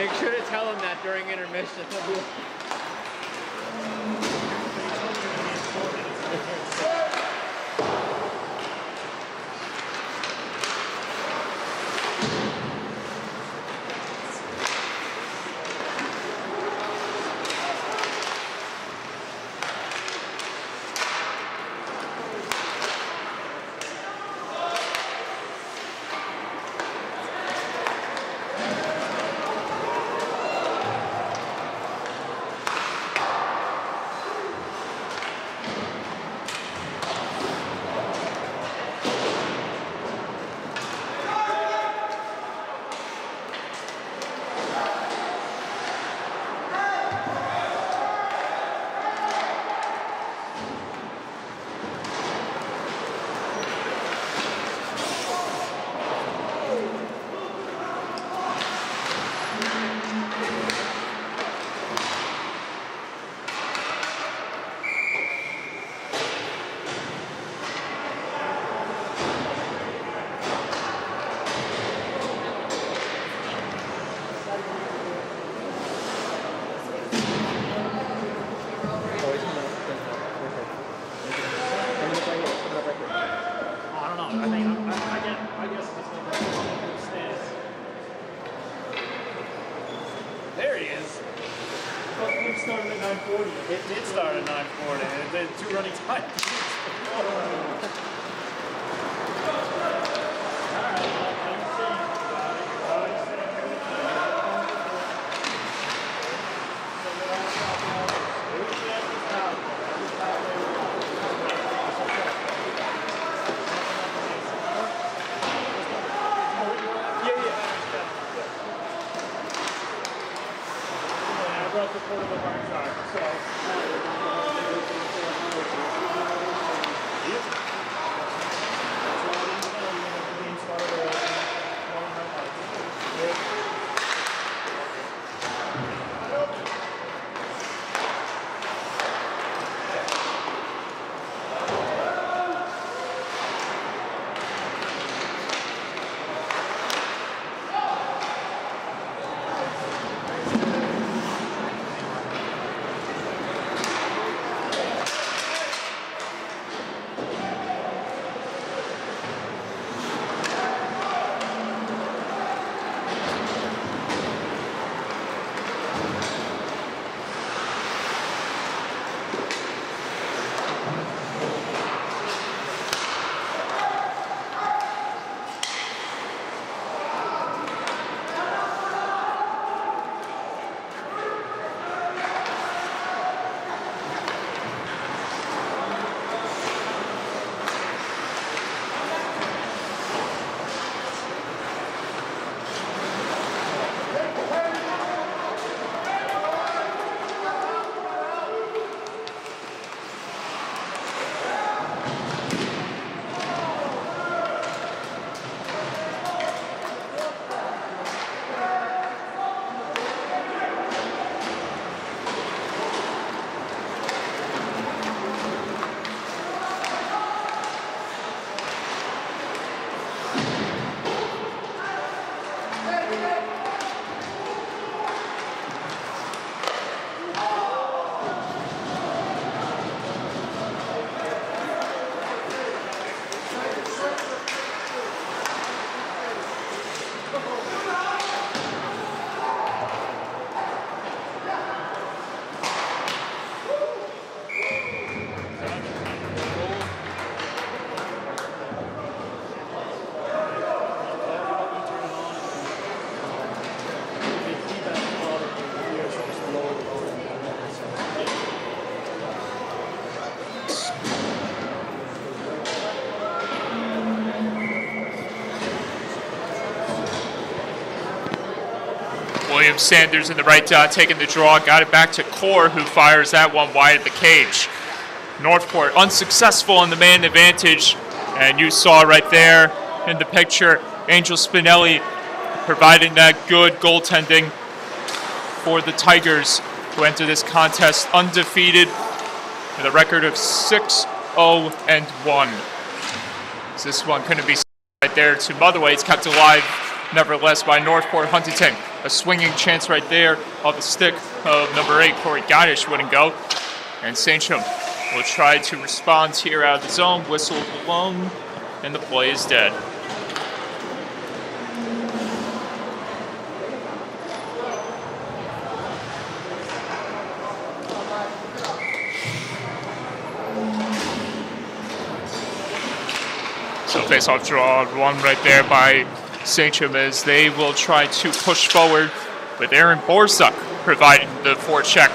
Make sure to tell him that during intermission. There he is. It started at 9:40. It did start at 9:40. It did 2 running times. William Sanders in the right dot, taking the draw, got it back to Core, who fires that one wide of the cage. Northport unsuccessful in the man advantage, and you saw right there in the picture, Angel Spinelli providing that good goaltending for the Tigers, who enter this contest undefeated with a record of 6-0-1. This one couldn't be right there to Motherway. It's kept alive nevertheless by Northport Huntington. a swinging chance right there off the stick of number 8, Corey Godish, wouldn't go. And Sachem will try to respond here out of the zone. Whistle blown, and the play is dead. So face-off draw, one right there by Sachem as they will try to push forward with Aaron Borzuk providing the forecheck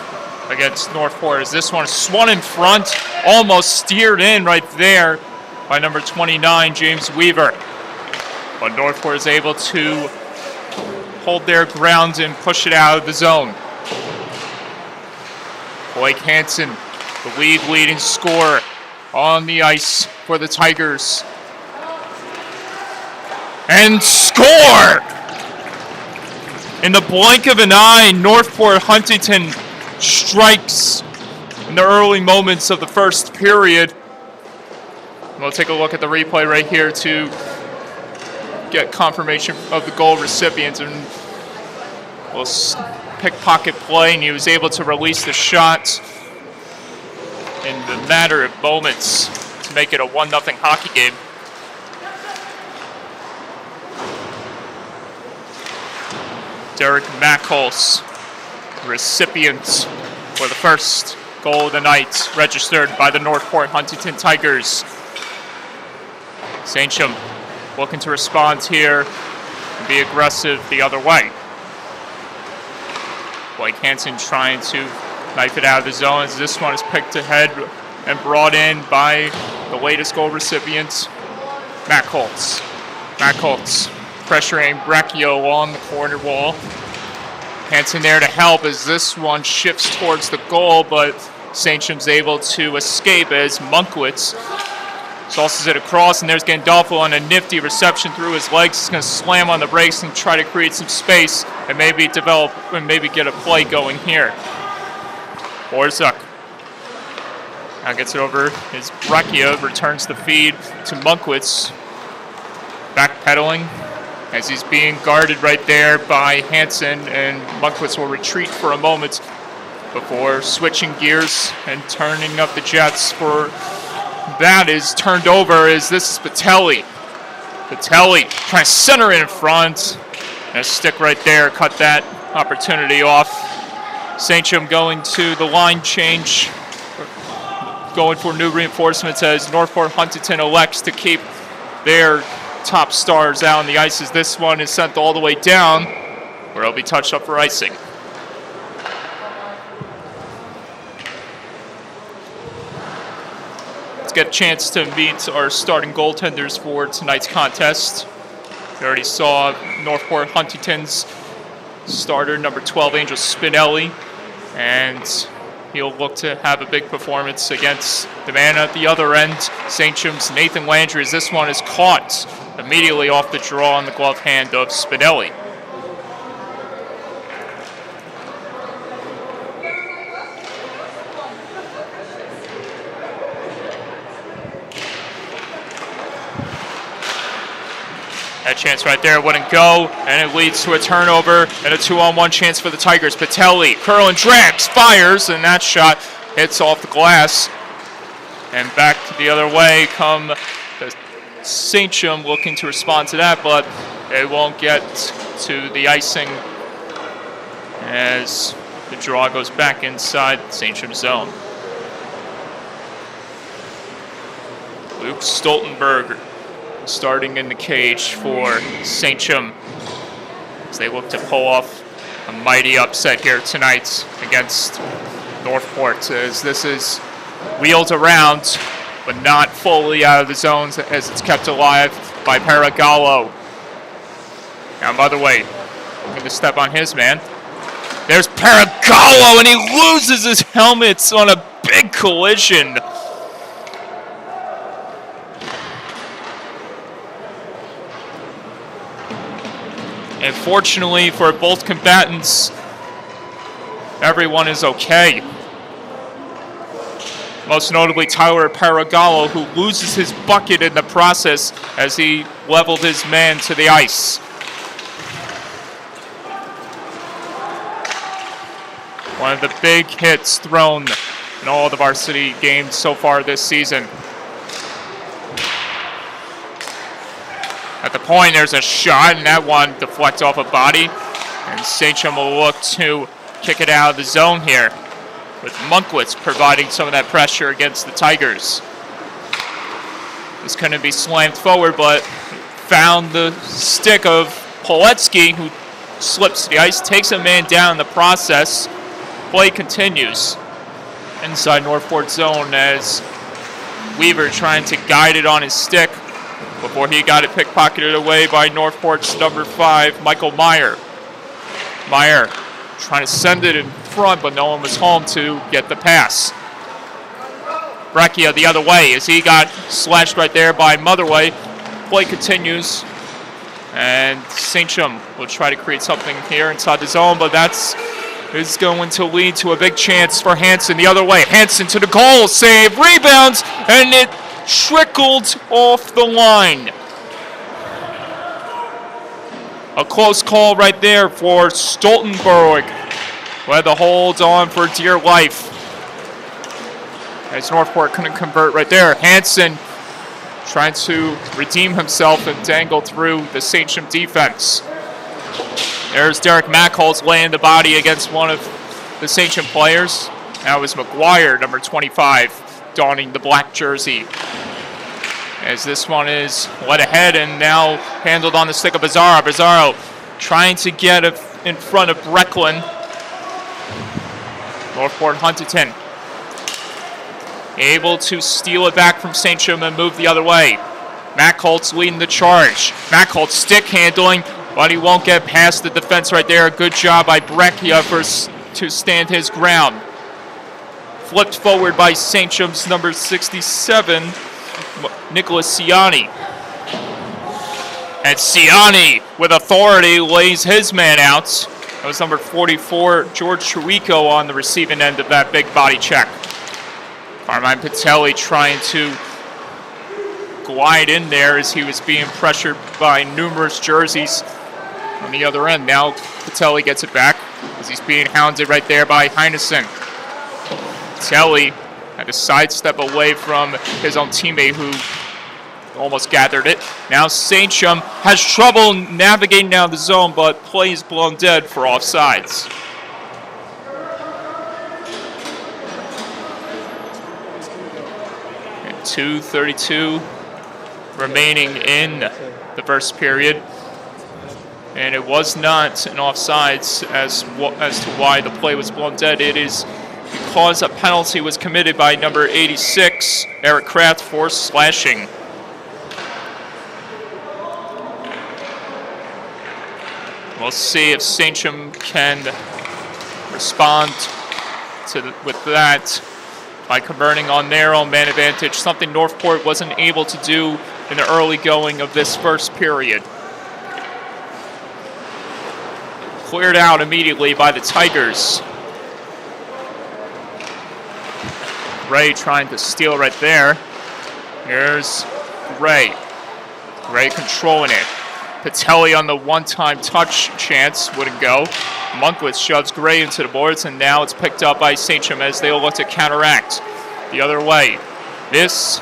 against Northport as this one is swung in front, almost steered in right there by number 29, James Weaver. But Northport is able to hold their ground and push it out of the zone. Blake Hansen, the leading scorer on the ice for the Tigers. And score! In the blink of an eye, Northport Huntington strikes in the early moments of the first period. We'll take a look at the replay right here to get confirmation of the goal recipient. And we'll pickpocket play, and he was able to release the shot in the matter of moments to make it a 1-0 hockey game. Derek Mackholz, recipient for the first goal of the night, registered by the Northport Huntington Tigers. Sachem looking to respond here and be aggressive the other way. Blake Hansen trying to knife it out of the zone as this one is picked ahead and brought in by the latest goal recipient, Mackholz. Mackholz pressuring Bracchio on the corner wall. Hansen there to help as this one shifts towards the goal, but Sachem's able to escape as Monkwitz sauces it across, and there's Gandolfo on a nifty reception through his legs. He's going to slam on the brakes and try to create some space and maybe develop and maybe get a play going here. Borzuk now gets it over as Bracchio returns the feed to Monkwitz. Backpedaling as he's being guarded right there by Hansen, and Monkwitz will retreat for a moment before switching gears and turning up the jets for that is turned over as this is Patelli. Patelli trying to center it in front. And a stick right there cut that opportunity off. Sachem going to the line change, going for new reinforcements as Northport Huntington elects to keep their top stars out on the ice as this one is sent all the way down where it'll be touched up for icing. Let's get a chance to meet our starting goaltenders for tonight's contest. We already saw Northport Huntington's starter, number 12, Angel Spinelli, and he'll look to have a big performance against the man at the other end, Sachem's Nathan Landry, as this one is caught immediately off the draw on the glove hand of Spinelli. That chance right there wouldn't go, and it leads to a turnover and a 2-on-1 chance for the Tigers. Patelli, curl and drags, fires, and that shot hits off the glass. And back the other way come the Sachem looking to respond to that, but they won't get to the icing as the draw goes back inside Sachem zone. Luke Stoltenberg starting in the cage for Sachem as they look to pull off a mighty upset here tonight against Northport, as this is wheeled around but not fully out of the zones as it's kept alive by Paragallo. Now Motherway looking to step on his man. There's Paragallo, and he loses his helmets on a big collision. And fortunately for both combatants, everyone is okay. Most notably Tyler Paragallo, who loses his bucket in the process as he leveled his man to the ice. One of the big hits thrown in all the varsity games so far this season. At the point, there's a shot, and that one deflects off a body. And Sachem will look to kick it out of the zone here, with Monkwitz providing some of that pressure against the Tigers. This couldn't be slammed forward, but found the stick of Poletsky, who slips to the ice, takes a man down in the process. Play continues inside Northport zone as Weaver trying to guide it on his stick before he got it pickpocketed away by Northport's number 5, Michael Meyer. Meyer trying to send it in front, but no one was home to get the pass. Breccia the other way as he got slashed right there by Motherway. Play continues, and Sachem will try to create something here inside the zone, but that's is going to lead to a big chance for Hansen the other way. Hansen to the goal, save, rebounds, and it trickled off the line. A close call right there for Stoltenberg, who had to hold on for dear life, as Northport couldn't convert right there. Hansen trying to redeem himself and dangle through the Sachem defense. There's Derek Mackholz laying the body against one of the Sachem players. That was McGuire, number 25, donning the black jersey. As this one is led ahead and now handled on the stick of Bizarro. Bizarro trying to get in front of Brecklin. Northport Huntington able to steal it back from Sachem and move the other way. Mackholz leading the charge. Mackholz stick handling, but he won't get past the defense right there. Good job by Breccia to stand his ground. Flipped forward by Sachem's number 67, Nicholas Ciani. And Ciani, with authority, lays his man out. That was number 44, George Chirico, on the receiving end of that big body check. Carmine Patelli trying to glide in there as he was being pressured by numerous jerseys on the other end. Now Patelli gets it back as he's being hounded right there by Heinesen. Patelli had to sidestep away from his own teammate who almost gathered it. Now Sachem has trouble navigating down the zone, but play is blown dead for offsides. And 2:32 remaining in the first period. And it was not an offsides as to why the play was blown dead. It is because a penalty was committed by number 86, Eric Kraft, for slashing. We'll see if Sachem can respond with that by converting on their own man advantage, something Northport wasn't able to do in the early going of this first period. Cleared out immediately by the Tigers. Ray trying to steal right there. Here's Ray. Ray controlling it. Patelli on the one-time touch chance wouldn't go. Monkwitz shoves Gray into the boards, and now it's picked up by Sachem as they'll look to counteract the other way. This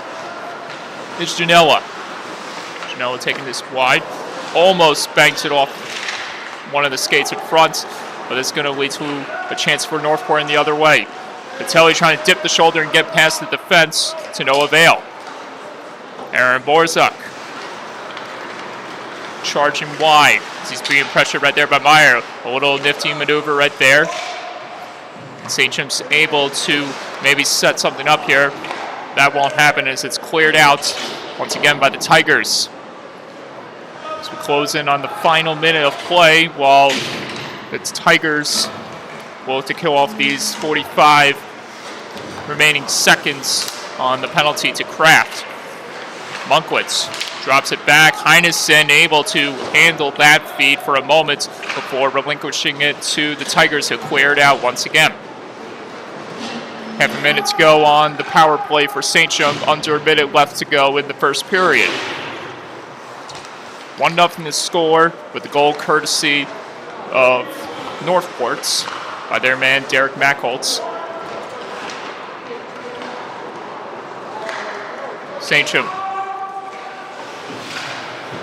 is Janela. Janela taking this wide. Almost banks it off one of the skates in front, but it's going to lead to a chance for Northport in the other way. Patelli trying to dip the shoulder and get past the defense to no avail. Aaron Borzak charging wide as he's being pressured right there by Meyer. A little nifty maneuver right there. Sachem's able to maybe set something up here. That won't happen as it's cleared out once again by the Tigers. As we close in on the final minute of play while the Tigers will have to kill off these 45 remaining seconds on the penalty to Kraft. Monkwitz drops it back. Heinesen able to handle that feed for a moment before relinquishing it to the Tigers, who cleared out once again. Half a minute to go on the power play for Sachem, under a minute left to go in the first period. 1-0 to score with the goal courtesy of Northport's by their man, Derek Mackholtz. Sachem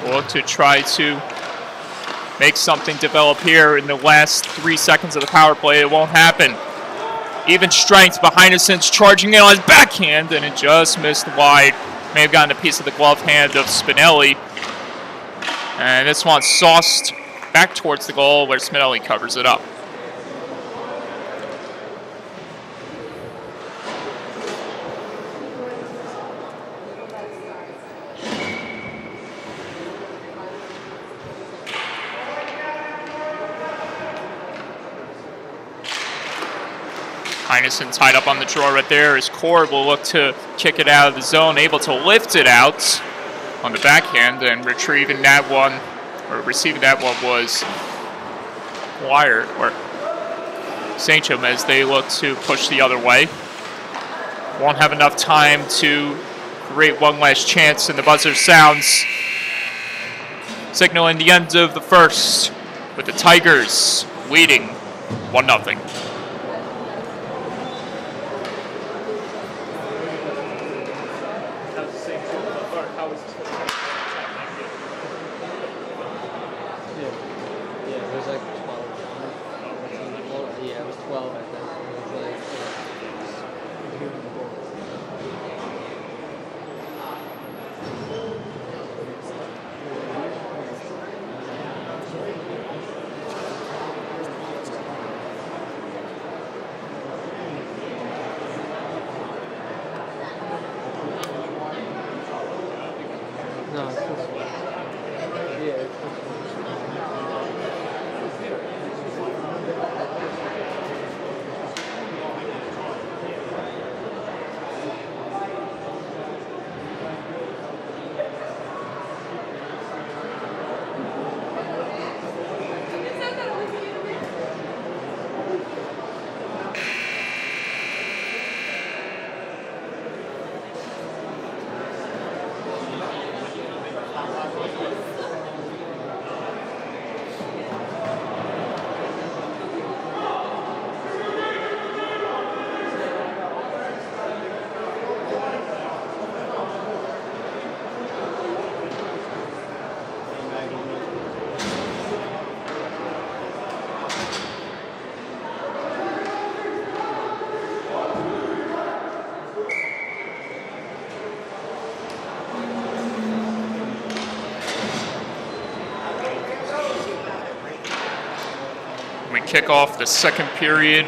will look to try to make something develop here in the last 3 seconds of the power play. It won't happen. Even strength behind us, since charging in on his backhand, and it just missed wide. May have gotten a piece of the glove hand of Spinelli. And this one sauced back towards the goal where Spinelli covers it up. Heinesen tied up on the draw right there. As Cord will look to kick it out of the zone, able to lift it out on the backhand, and retrieving that one, or receiving that one was Wire, or Sachem, as they look to push the other way. Won't have enough time to create one last chance, and the buzzer sounds, signaling the end of the first, with the Tigers leading 1-0. Kick off the second period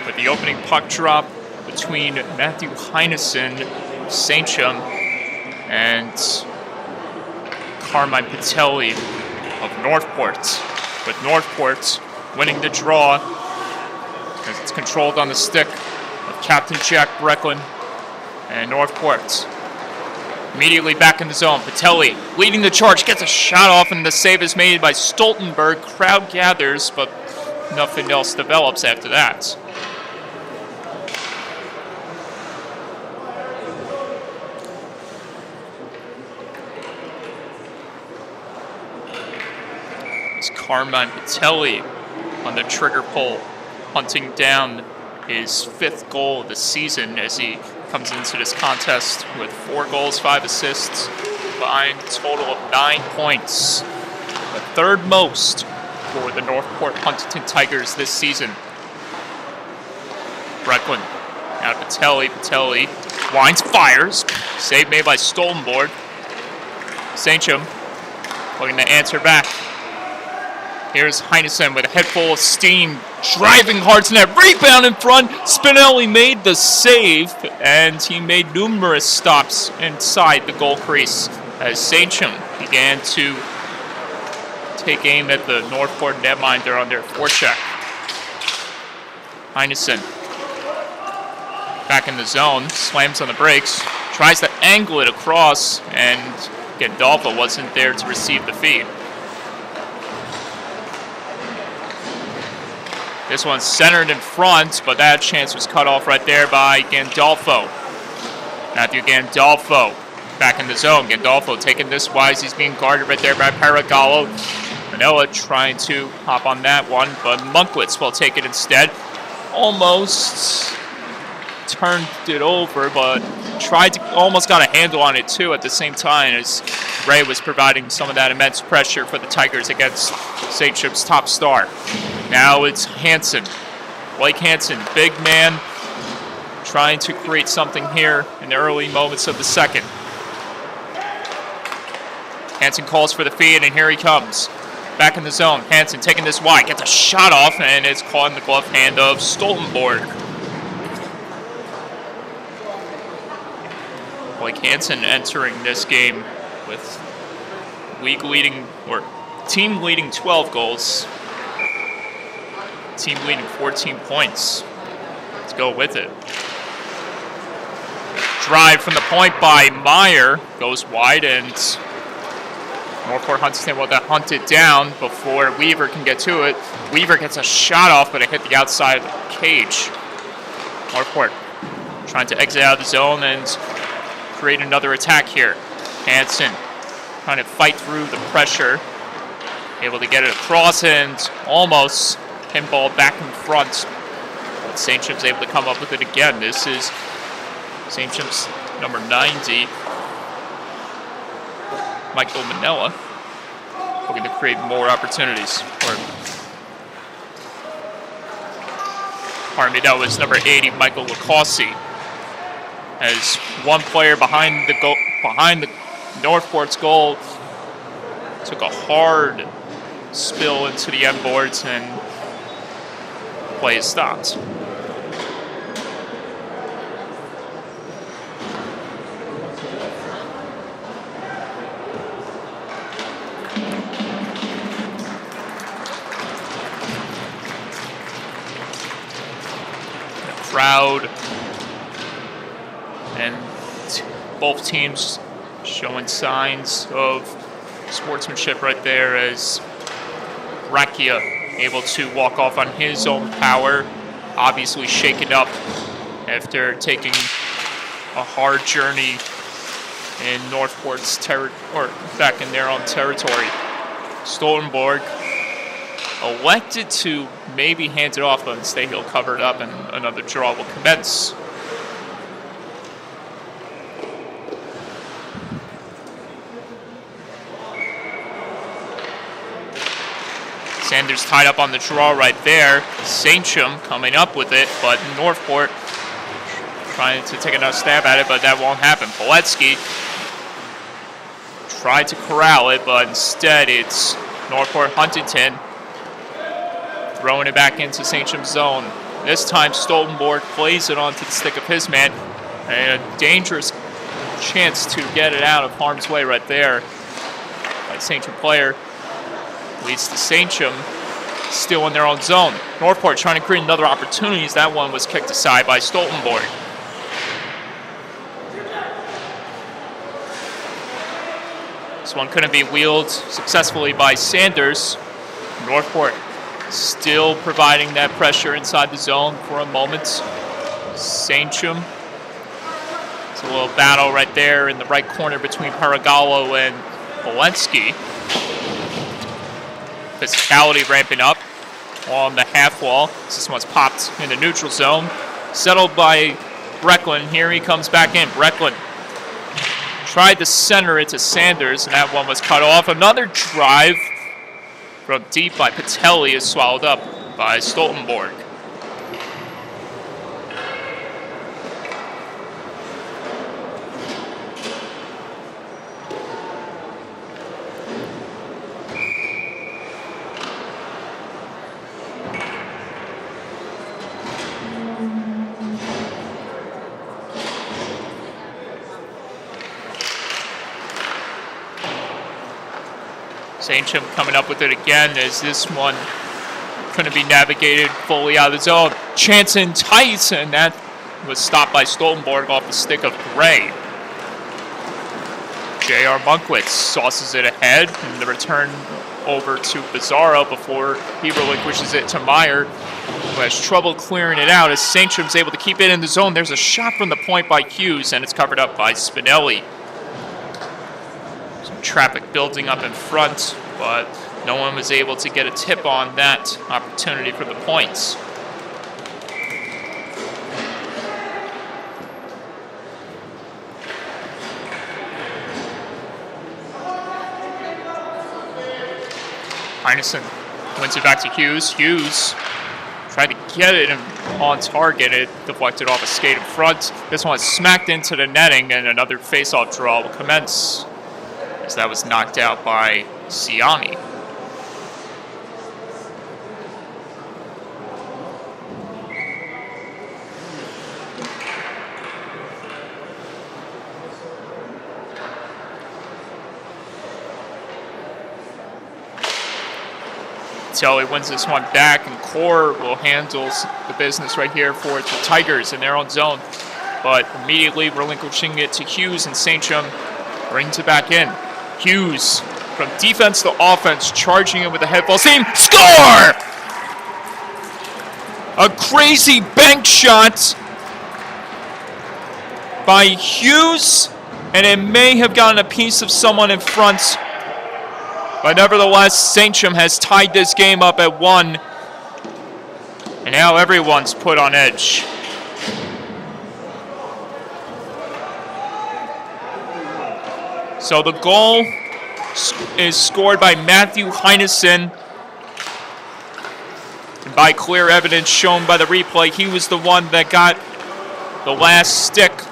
with the opening puck drop between Matthew Heinesen, Sachem, and Carmine Patelli of Northport, with Northport winning the draw as it's controlled on the stick of Captain Jack Brecklin, and Northport immediately back in the zone. Patelli leading the charge, gets a shot off, and the save is made by Stoltenberg. Crowd gathers, but nothing else develops after that. It's Carmine Patelli on the trigger pull, hunting down his 5th goal of the season as he comes into this contest with 4 goals, 5 assists, combined total of 9 points. The 3rd most for the Northport Huntington Tigers this season. Brecklin out of Patelli. Patelli winds, fires. Save made by Stoltenborg. Sachem looking to answer back. Here's Heinesen with a head full of steam, driving hard to net. Rebound in front. Spinelli made the save, and he made numerous stops inside the goal crease as Sachem began to take aim at the Northport netminder on their forecheck. Heinesen back in the zone, slams on the brakes, tries to angle it across, and Gandolfo wasn't there to receive the feed. This one's centered in front, but that chance was cut off right there by Gandolfo. Matthew Gandolfo back in the zone. Gandolfo taking this wise. He's being guarded right there by Paragallo. Manila trying to hop on that one, but Monkwitz will take it instead. almost turned it over, but almost got a handle on it too at the same time as Ray was providing some of that immense pressure for the Tigers against Sachem's top star. Now it's Hansen. Blake Hansen, big man, trying to create something here in the early moments of the second. Hansen calls for the feed, and here he comes. Back in the zone. Hansen taking this wide, gets a shot off, and it's caught in the glove hand of Stoltenborg. Blake Hansen entering this game with team leading 12 goals. Team leading 14 points. Let's go with it. Drive from the point by Meyer goes wide, and Northport Huntington will hunt it down before Weaver can get to it. Weaver gets a shot off, but it hit the outside of the cage. Northport trying to exit out of the zone and create another attack here. Hansen trying to fight through the pressure. Able to get it across and almost pinball back in front. But Sachem's able to come up with it again. This is Sachem's number 90. Michael Manella, looking to create more opportunities. Pardon me, that was number 80, Michael Lacossi. As one player behind the Northport's goal, took a hard spill into the end boards and play is stopped. Crowd and both teams showing signs of sportsmanship right there as Rakia able to walk off on his own power, obviously shaken up after taking a hard journey in Northport's back in their own territory. Stoltenborg elected to maybe hand it off, but instead he'll cover it up and another draw will commence. Sanders tied up on the draw right there. Sachem coming up with it, but Northport trying to take another stab at it, but that won't happen. Poletsky tried to corral it, but instead it's Northport Huntington throwing it back into Sachem's zone. This time Stoltenborg plays it onto the stick of his man, and a dangerous chance to get it out of harm's way right there by Sachem player. Leads to Sachem still in their own zone. Northport trying to create another opportunity. That one was kicked aside by Stoltenborg. This one couldn't be wheeled successfully by Sanders. Northport still providing that pressure inside the zone for a moment. Sachem. It's a little battle right there in the right corner between Paragallo and Polensky. Physicality ramping up on the half wall. This one's popped in the neutral zone. Settled by Brecklin. Here he comes back in. Brecklin tried to center it to Sanders, and that one was cut off. Another drive from deep by Patelli is swallowed up by Stoltenborg. Sachem coming up with it again as this one couldn't be navigated fully out of the zone. Chance in tight, and that was stopped by Stoltenborg off the stick of Gray. J.R. Monkwitz sauces it ahead, and the return over to Bizarro before he relinquishes it to Meyer, who has trouble clearing it out as Sachem's able to keep it in the zone. There's a shot from the point by Hughes, and it's covered up by Spinelli. Traffic building up in front, but no one was able to get a tip on that opportunity for the points. Heinesen wins it back to Hughes. Hughes tried to get it on target. It deflected off a skate in front. This one smacked into the netting, and another face-off draw will commence, as that was knocked out by Siani. Telly wins this one back, and Core will handle the business right here for the Tigers in their own zone. But immediately relinquishing it to Hughes, and Sachem brings it back in. Hughes, from defense to offense, charging it with a head ball seam. Score! A crazy bank shot by Hughes, and it may have gotten a piece of someone in front. But nevertheless, Sachem has tied this game up at 1. And now everyone's put on edge. So the goal is scored by Matthew Heinesen. And by clear evidence shown by the replay, he was the one that got the last stick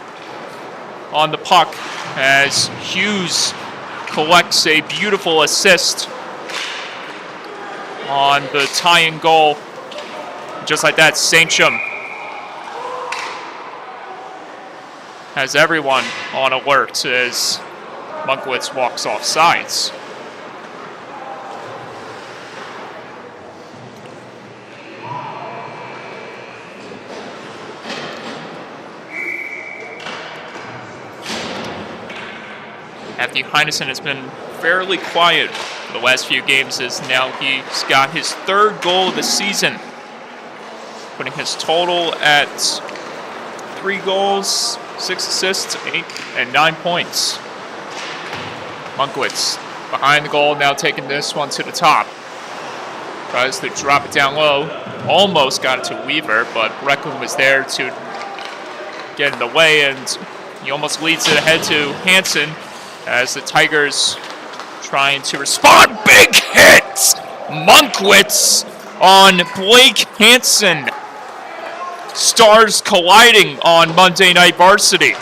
on the puck, as Hughes collects a beautiful assist on the tying goal. Just like that, Sachem has everyone on alert as Munkwitz walks off sides. Matthew Heinesen has been fairly quiet for the last few games, as now he's got his 3rd goal of the season, putting his total at 3 goals, 6 assists, 8 and 9 points. Munkwitz behind the goal, now taking this one to the top. Tries to drop it down low. Almost got it to Weaver, but Brecklin was there to get in the way, and he almost leads it ahead to Hansen, as the Tigers trying to respond. Big hit! Munkwitz on Blake Hansen. Stars colliding on Monday Night Varsity.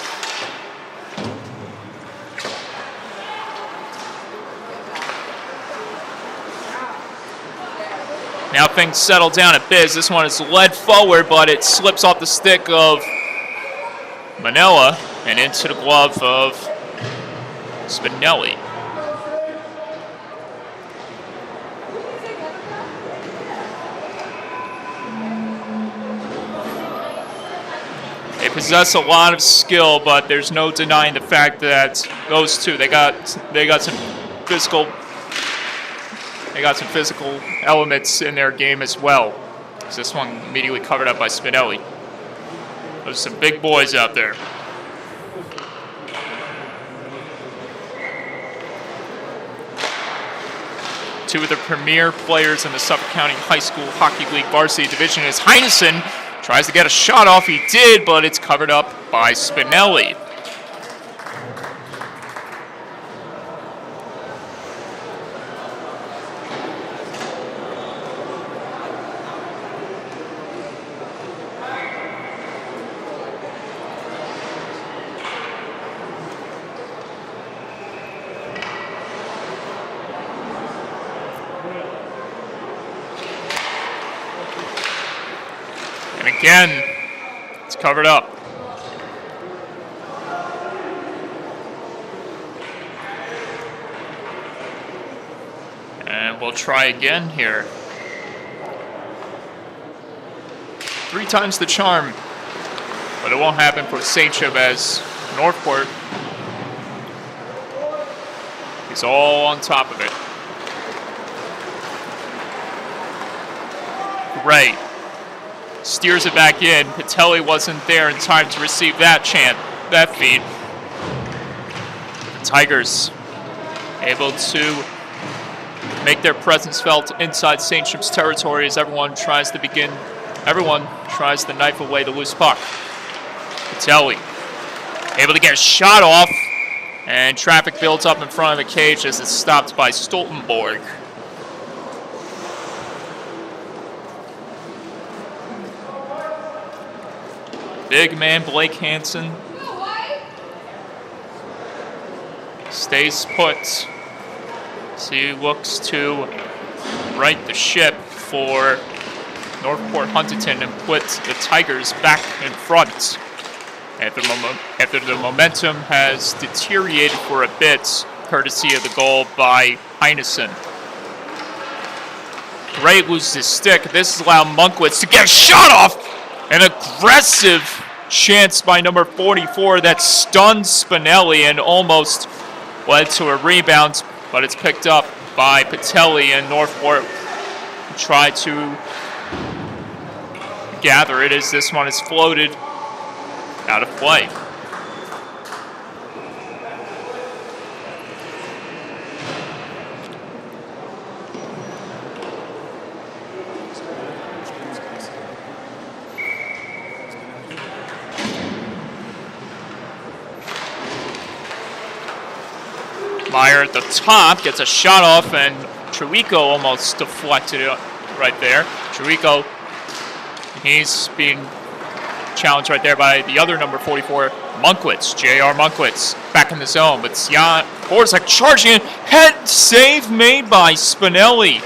Now things settle down a bit. This one is led forward, but it slips off the stick of Manella and into the glove of Spinelli. They possess a lot of skill, but there's no denying the fact that those two, they got some physical elements in their game as well. This one immediately covered up by Spinelli. There's some big boys out there. Two of the premier players in the Suffolk County High School Hockey League Varsity Division, as Heinesen tries to get a shot off. He did, but it's covered up by Spinelli. Again, it's covered up. And we'll try again here. 3 times the charm, but it won't happen for Sachem, as Northport is all on top of it. Great. Steers it back in. Patelli wasn't there in time to receive that feed. The Tigers able to make their presence felt inside Sachem's territory, as everyone tries to knife away the loose puck. Patelli able to get a shot off, and traffic builds up in front of the cage as it's stopped by Stoltenborg. Big man Blake Hansen stays put. So he looks to right the ship for Northport Huntington and put the Tigers back in front. After the momentum has deteriorated for a bit, courtesy of the goal by Heinesen. Gray loses his stick. This has allowed Monkwitz to get a shot off. An aggressive chance by number 44 that stunned Spinelli and almost led to a rebound, but it's picked up by Patelli, and Northport try to gather it as this one is floated out of play. Meyer at the top gets a shot off, and Truico almost deflected it right there. Truico, he's being challenged right there by the other number 44, Monkwitz, J.R. Monkwitz, back in the zone. But Borzak charging in, head save made by Spinelli.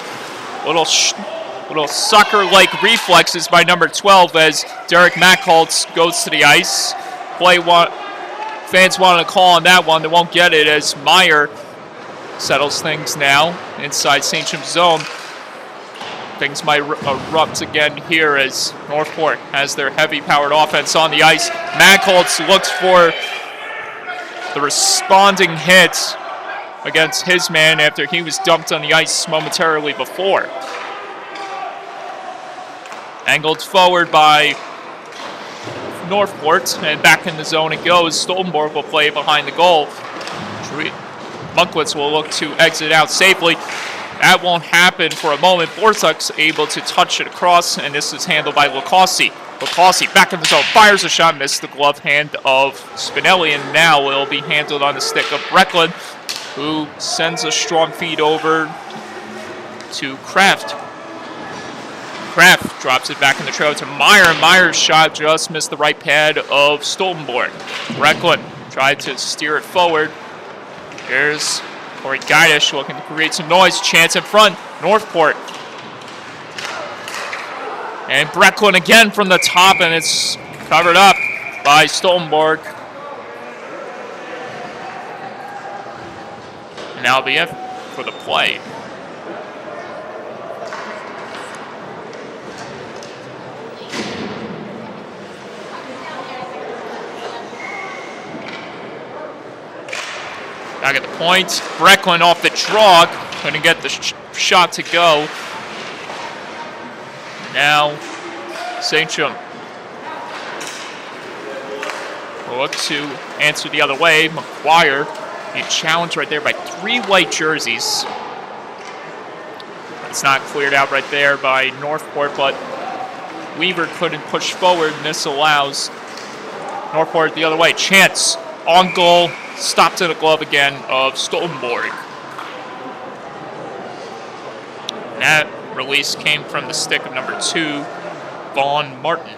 Little sucker-like reflexes by number 12 as Derek Mackholtz goes to the ice. Fans wanted to call on that one. They won't get it as Meyer settles things now inside Sachem's zone. Things might erupt again here as Northport has their heavy-powered offense on the ice. Mackholtz looks for the responding hit against his man after he was dumped on the ice momentarily before. Angled forward by Northport, and back in the zone it goes. Stoltenborg will play behind the goal. Monkwitz will look to exit out safely. That won't happen for a moment. Borzak's able to touch it across, and this is handled by Lacossi. Lacossi back in the zone, fires a shot, missed the glove hand of Spinelli, and now will be handled on the stick of Brecklin, who sends a strong feed over to Kraft. Kraft drops it back in the trail to Meyer. Meyer's shot just missed the right pad of Stoltenborg. Brecklin tried to steer it forward. Here's Corey Geidish looking to create some noise. Chance in front. Northport. And Brecklin again from the top, and it's covered up by Stoltenborg. And that'll be it for the play. Back at the point, Brecklin off the draw, going to get the shot to go. Now, Sachem will look to answer the other way. McGuire being challenged right there by 3 white jerseys. It's not cleared out right there by Northport, but Weaver couldn't push forward, and this allows Northport the other way. Chance on goal. Stopped in a glove again of Stoltenborg. That release came from the stick of number 2, Vaughn Martin.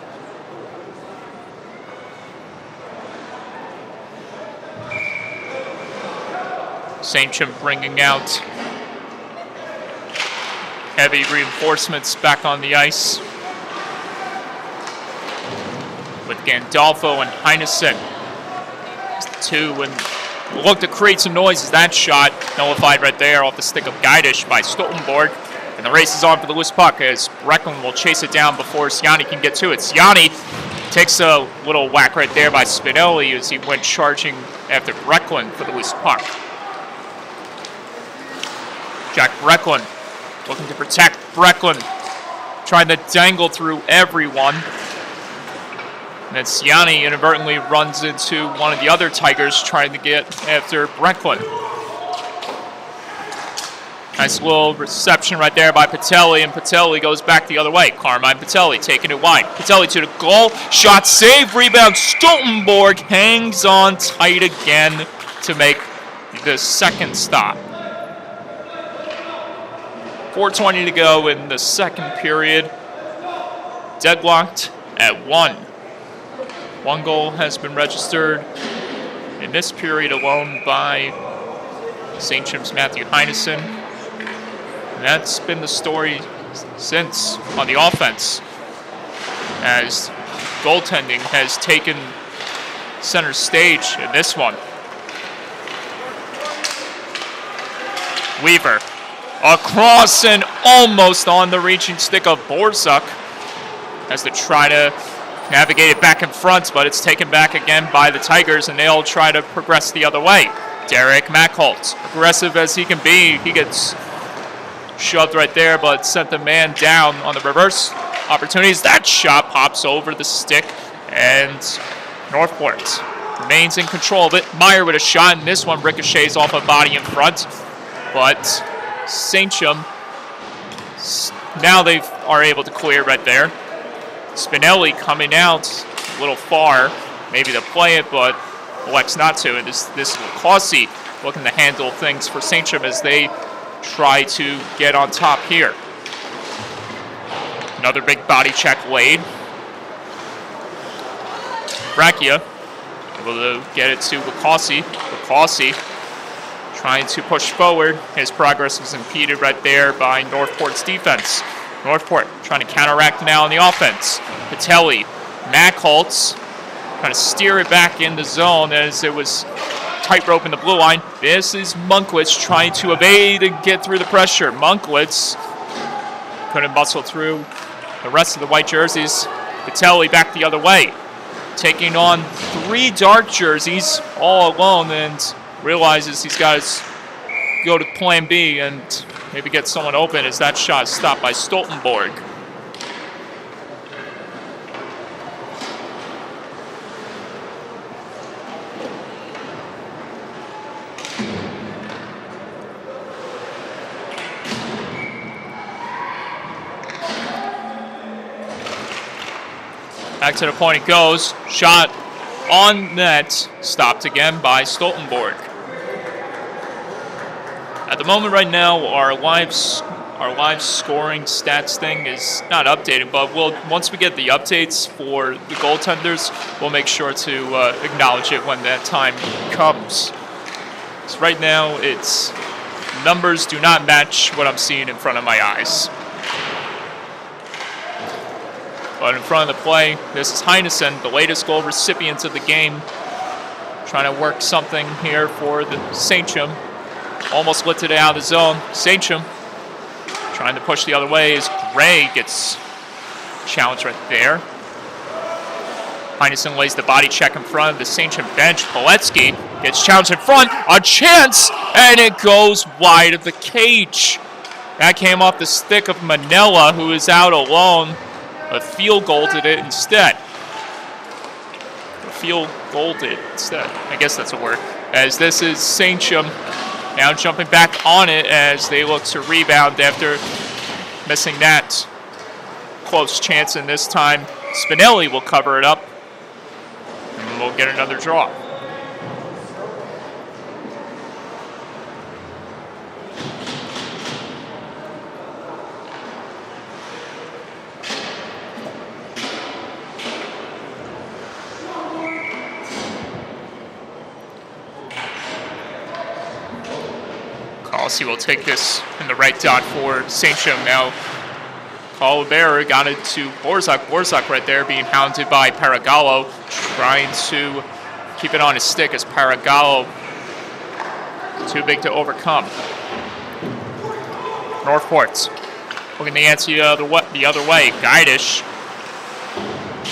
Sachem bringing out heavy reinforcements back on the ice with Gandolfo and Heinesen. 2 and look to create some noise as that shot nullified right there off the stick of Geidish by Stoltenborg. And the race is on for the loose puck as Brecklin will chase it down before Siani can get to it. Siani takes a little whack right there by Spinelli as he went charging after Brecklin for the loose puck. Jack Brecklin looking to protect Brecklin, trying to dangle through everyone. And then Siani inadvertently runs into one of the other Tigers trying to get after Brecklin. Nice little reception right there by Patelli, and Patelli goes back the other way. Carmine Patelli taking it wide. Patelli to the goal. Shot save, rebound. Stoltenborg hangs on tight again to make the second stop. 4:20 to go in the second period. Deadlocked at 1. 1 goal has been registered in this period alone by Sachem's Matthew Heinesen. And that's been the story since on the offense, as goaltending has taken center stage in this one. Weaver across and almost on the reaching stick of Borzuk. Has to try to navigate it back in front, but it's taken back again by the Tigers, and they'll try to progress the other way. Derek Mackholt, aggressive as he can be, he gets shoved right there, but sent the man down on the reverse opportunities. That shot pops over the stick, and Northport remains in control of it. Meyer with a shot, and this one ricochets off a body in front, but Sachem, now they are able to clear right there. Spinelli coming out a little far, maybe to play it, but elects not to. And this is Lacossi looking to handle things for Sachem as they try to get on top here. Another big body check laid. Brachia able to get it to Lacossi. Lacossi trying to push forward. His progress was impeded right there by Northport's defense. Northport trying to counteract now on the offense. Patelli, Mackholtz trying to steer it back in the zone as it was tightrope in the blue line. This is Munklitz trying to evade and get through the pressure. Munklitz couldn't muscle through the rest of the white jerseys. Patelli back the other way, taking on 3 dark jerseys all alone, and realizes he's got to go to plan B and maybe get someone open as that shot is stopped by Stoltenborg. Back to the point it goes. Shot on net, stopped again by Stoltenborg. At the moment right now, our live scoring stats thing is not updated, but once we get the updates for the goaltenders, we'll make sure to acknowledge it when that time comes. So right now, its numbers do not match what I'm seeing in front of my eyes. But in front of the play, this is Heinesen, the latest goal recipient of the game, trying to work something here for the Sachem. Almost lifted it out of the zone. Sachem trying to push the other way as Gray gets challenged right there. Heinesen lays the body check in front of the Sachem bench. Poletsky gets challenged in front. A chance, and it goes wide of the cage. That came off the stick of Manella, who is out alone. But field goaled it instead. Field goaled it instead. I guess that's a word. As this is Sachem now jumping back on it as they look to rebound after missing that close chance. And this time, Spinelli will cover it up. And we'll get another draw. He will take this in the right dot for Sachem. Now, Colbert got it to Borzuk. Borzuk right there being hounded by Paragallo, trying to keep it on his stick as Paragallo too big to overcome. Northport looking to answer the other way. Guidish,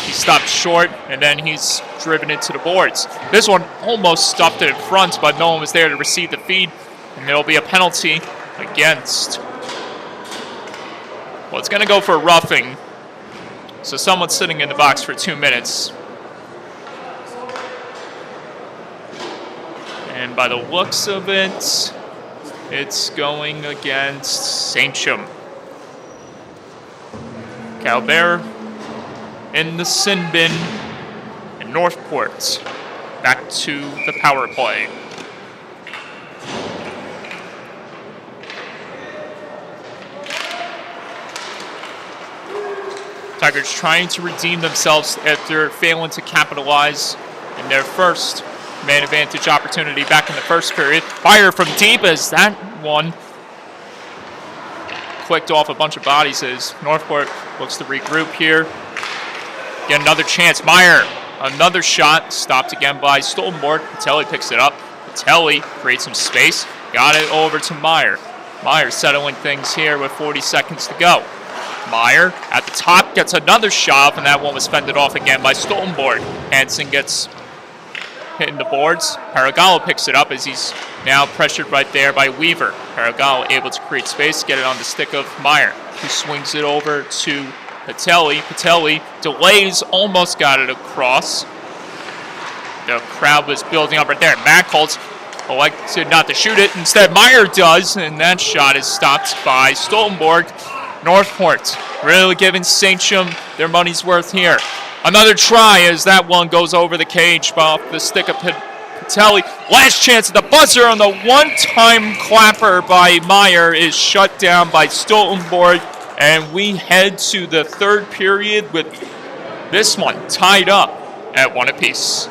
he stopped short, and then he's driven into the boards. This one almost stuffed it in front, but no one was there to receive the feed. And there'll be a penalty against. Well, it's going to go for roughing. So someone's sitting in the box for 2 minutes. And by the looks of it, it's going against Sachem. Calbert in the sin bin. And Northport back to the power play. Tigers trying to redeem themselves after failing to capitalize in their first man advantage opportunity back in the first period. Fire from deep as that one clicked off a bunch of bodies as Northport looks to regroup here. Get another chance. Meyer, another shot, stopped again by Stoltenborg. Patelli picks it up. Patelli creates some space. Got it over to Meyer. Meyer settling things here with 40 seconds to go. Meyer at the top gets another shove, and that one was fended off again by Stoltenborg. Hansen gets hitting the boards. Paragallo picks it up as he's now pressured right there by Weaver. Paragallo able to create space, get it on the stick of Meyer, who swings it over to Patelli. Patelli delays, almost got it across. The crowd was building up right there. Mackholtz elected not to shoot it. Instead, Meyer does, and that shot is stopped by Stoltenborg. Northport really giving Sachem their money's worth here. Another try as that one goes over the cage off the stick of Patelli. Last chance at the buzzer on the one-time clapper by Meyer is shut down by Stoltenborg. And we head to the third period with this one tied up at 1 apiece.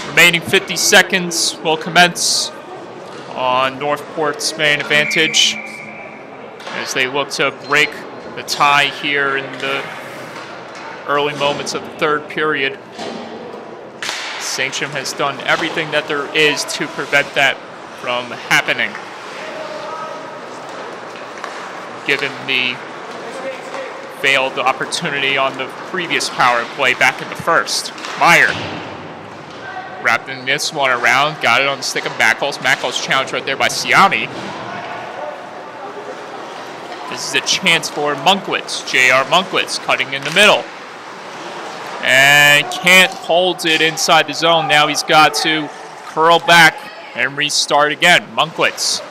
Remaining 50 seconds will commence on Northport's man advantage as they look to break the tie here in the early moments of the third period. Sachem has done everything that there is to prevent that from happening, given the failed opportunity on the previous power play back in the first. Meyer wrapping this one around, got it on the stick of Mackholtz. Mackholtz challenged right there by Siami. This is a chance for Monkwitz. J.R. Monkwitz cutting in the middle. And can't hold it inside the zone. Now he's got to curl back and restart again. Monkwitz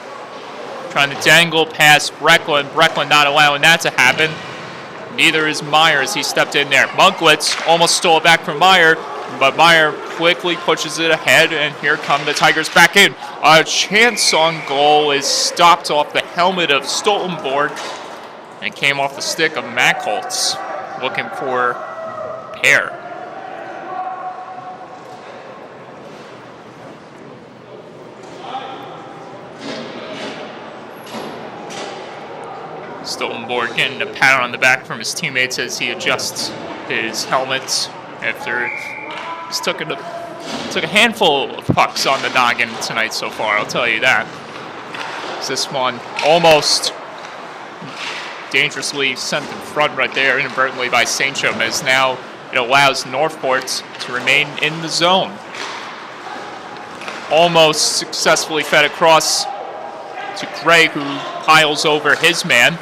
trying to dangle past Brecklin. Brecklin not allowing that to happen. Neither is Meyer as he stepped in there. Monkwitz almost stole it back from Meyer, but Meyer quickly pushes it ahead, and here come the Tigers back in. A chance on goal is stopped off the helmet of Stoltenborg and came off the stick of Mackholtz, looking for pair. Stoltenborg getting a pat on the back from his teammates as he adjusts his helmet after he's took a handful of pucks on the noggin tonight so far, I'll tell you that. This one almost dangerously sent in front right there inadvertently by Sachem, as now it allows Northport to remain in the zone. Almost successfully fed across to Gray, who piles over his man.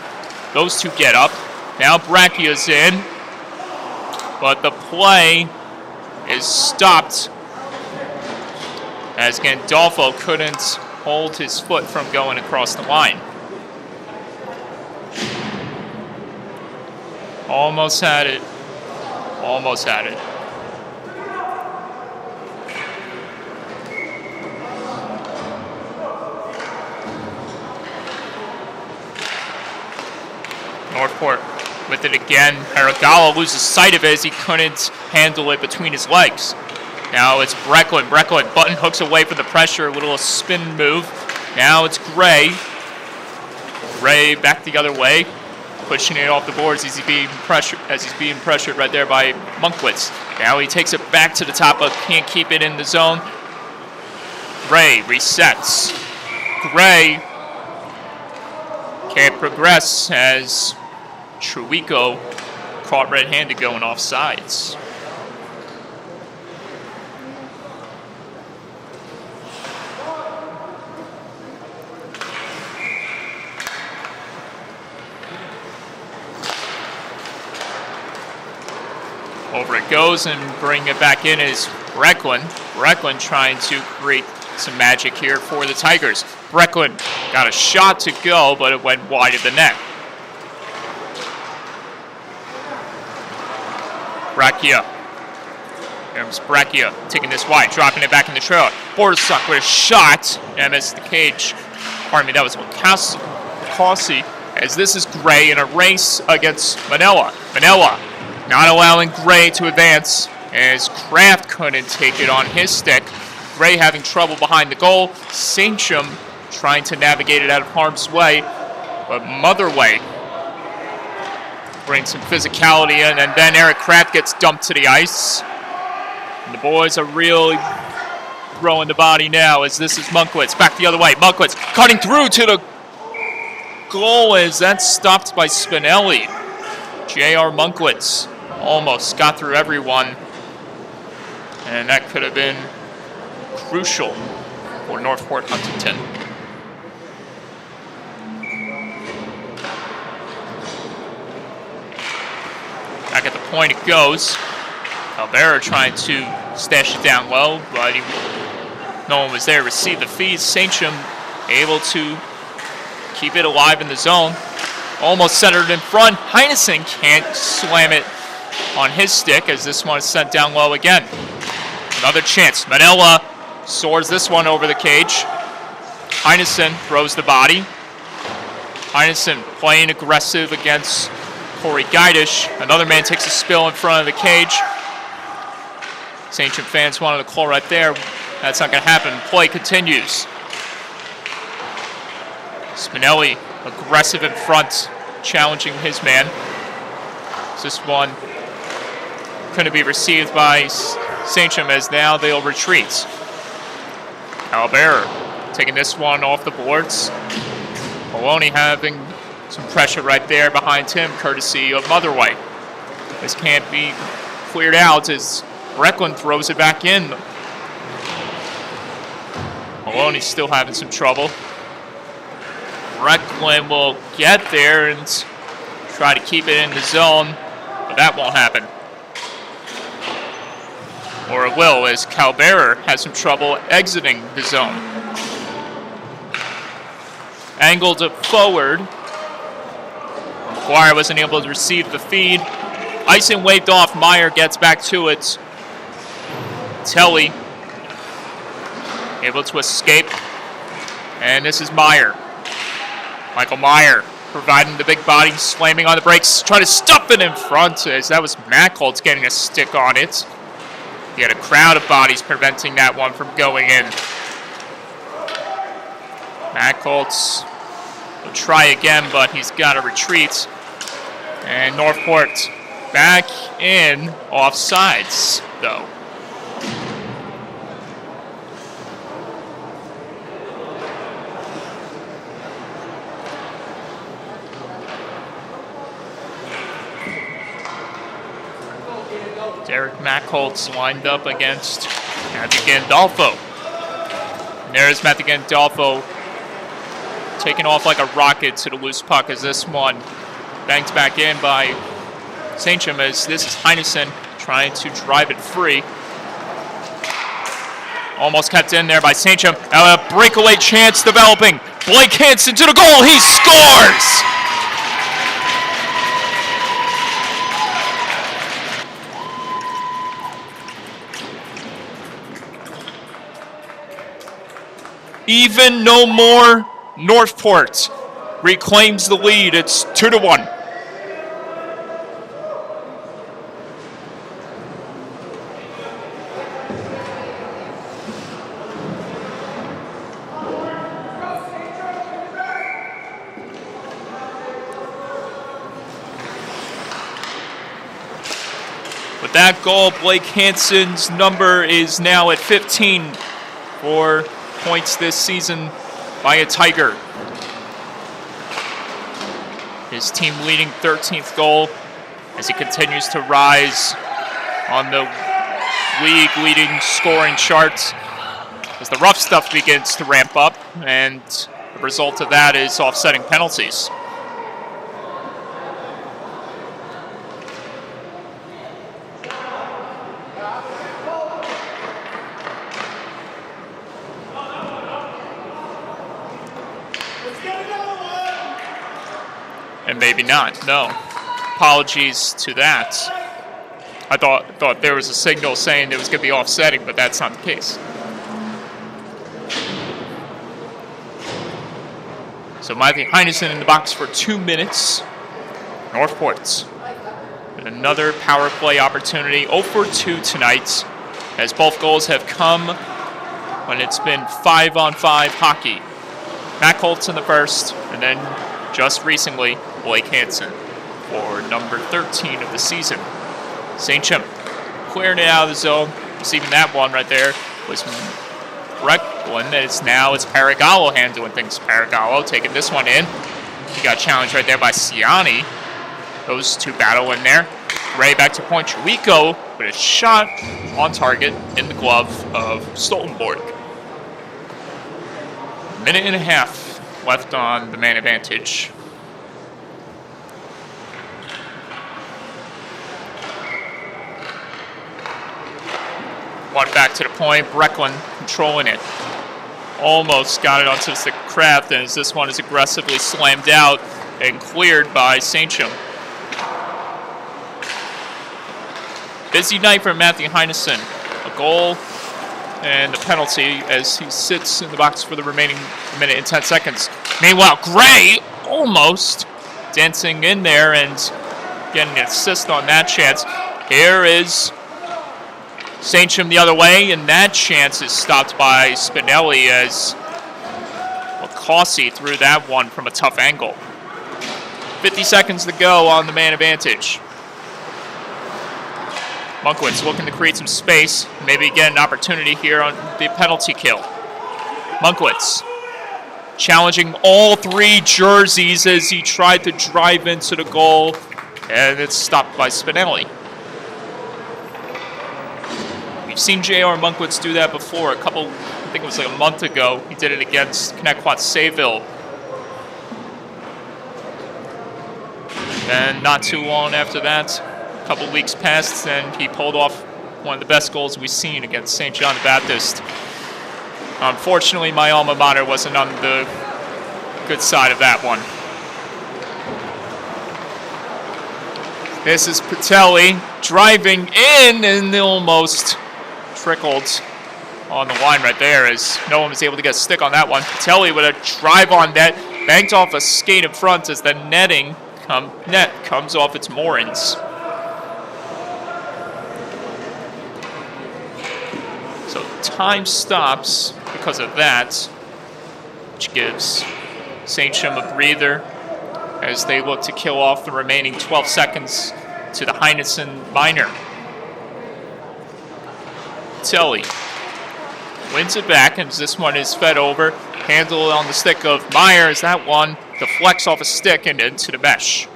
Those two get up. Now Brachia's in, but the play is stopped as Gandolfo couldn't hold his foot from going across the line. Almost had it. Almost had it. with it again. Aragala loses sight of it as he couldn't handle it between his legs. Now it's Brecklin. Brecklin button hooks away from the pressure, a little spin move. Now it's Gray. Gray back the other way, pushing it off the boards as he's being pressured right there by Monkwitz. Now he takes it back to the top, but can't keep it in the zone. Gray resets. Gray can't progress as Truico caught red-handed going off sides. Over it goes, and bring it back in is Brecklin. Brecklin trying to create some magic here for the Tigers. Brecklin got a shot to go, but it went wide of the net. Brachia. There's Brachia taking this wide, dropping it back in the trail. Borsuck with a shot and missed the cage. Pardon me, that was Causey, as this is Gray in a race against Manella. Manella not allowing Gray to advance as Kraft couldn't take it on his stick. Gray having trouble behind the goal. Sachem trying to navigate it out of harm's way, but Motherway brings some physicality in, and then Eric Kraft gets dumped to the ice. And the boys are really throwing the body now as this is Monkwitz back the other way. Monkwitz cutting through to the goal as that's stopped by Spinelli. J.R. Monkwitz almost got through everyone, and that could have been crucial for Northport Huntington. Back at the point it goes. Albera trying to stash it down low, but no one was there to receive the feed. Sachem able to keep it alive in the zone. Almost centered in front. Heinesen can't slam it on his stick as this one is sent down low again. Another chance. Manila soars this one over the cage. Heinesen throws the body. Heinesen playing aggressive against Corey Geidish. Another man takes a spill in front of the cage. Sachem fans wanted to call right there. That's not going to happen. Play continues. Spinelli aggressive in front, challenging his man. This one couldn't be received by Sachem as now they'll retreat. Albert taking this one off the boards. Maloney having some pressure right there behind him, courtesy of Motherway. This can't be cleared out as Brecklin throws it back in. Maloney's still having some trouble. Brecklin will get there and try to keep it in the zone, but that won't happen. Or it will, as Calberer has some trouble exiting the zone. Angled it forward. McGuire wasn't able to receive the feed. Icing waved off. Meyer gets back to it. Telly able to escape. And this is Meyer. Michael Meyer providing the big body, slamming on the brakes, trying to stuff it in front as that was Mackholtz getting a stick on it. He had a crowd of bodies preventing that one from going in. Mackholtz will try again, but he's got to retreat. And Northport back in offsides, though. Derek Mackholtz lined up against Matthew Gandolfo. And there's Matthew Gandolfo taking off like a rocket to the loose puck as this one banked back in by Sachem as this is Heinesen trying to drive it free. Almost kept in there by Sachem. A breakaway chance developing. Blake Hansen to the goal. He scores! Even no more. Northport reclaims the lead. It's 2-1. With that goal, Blake Hansen's number is now at 15 for points this season by a Tiger. His team leading 13th goal as he continues to rise on the league leading scoring charts as the rough stuff begins to ramp up, and the result of that is offsetting penalties. And maybe not, no. Apologies to that. I thought there was a signal saying it was going to be offsetting, but that's not the case. So Matthew Heinesen in the box for 2 minutes. Northport. And another power play opportunity. 0 for 2 tonight, as both goals have come when it's been 5-on-5 hockey. Matt Holtz in the first, and then just recently, Blake Hansen for number 13 of the season. Sachem clearing it out of the zone. Receiving that one right there was Breckland. It's Paragallo handling things. Paragallo taking this one in. He got challenged right there by Ciani. Those two battle in there. Ray back to point. Chuico with a shot on target in the glove of Stoltenborg. Minute and a half left on the man advantage. One back to the point. Breckland controlling it. Almost got it onto the Kraft, and as this one is aggressively slammed out and cleared by Sachem. Busy night for Matthew Heinesen. A goal and a penalty as he sits in the box for the remaining minute and 10 seconds. Meanwhile, Gray almost dancing in there and getting an assist on that chance. Here is Sachem the other way, and that chance is stopped by Spinelli as Lacossi threw that one from a tough angle. 50 seconds to go on the man advantage. Munkwitz looking to create some space, maybe get an opportunity here on the penalty kill. Munkwitz challenging all three jerseys as he tried to drive into the goal, and it's stopped by Spinelli. We've seen J.R. Munkwitz do that before. I think it was like a month ago. He did it against Connecticut Sayville. And not too long after that, a couple weeks passed, and he pulled off one of the best goals we've seen against St. John the Baptist. Unfortunately, my alma mater wasn't on the good side of that one. This is Patelli driving in and almost trickled on the line right there as no one was able to get a stick on that one. Patelli with a drive on net, banked off a skate in front as the net comes off its moorings. So time stops because of that, which gives Sachem a breather as they look to kill off the remaining 12 seconds to the Heinesen minor. Telly wins it back, and this one is fed over. Handle on the stick of Myers. That one deflects off a stick and into the mesh.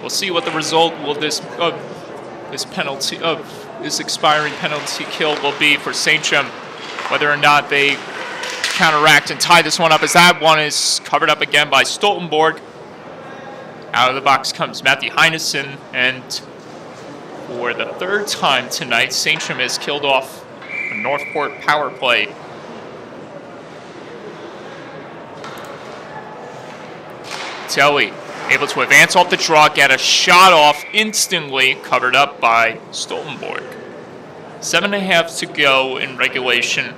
We'll see what the result of this expiring penalty kill will be for Sachem. Whether or not they counteract and tie this one up, as that one is covered up again by Stoltenborg. Out of the box comes Matthew Heinesen, and for the third time tonight, Sachem has killed off a Northport power play. Telly able to advance off the draw, get a shot off instantly, covered up by Stoltenborg. 7.5 to go in regulation.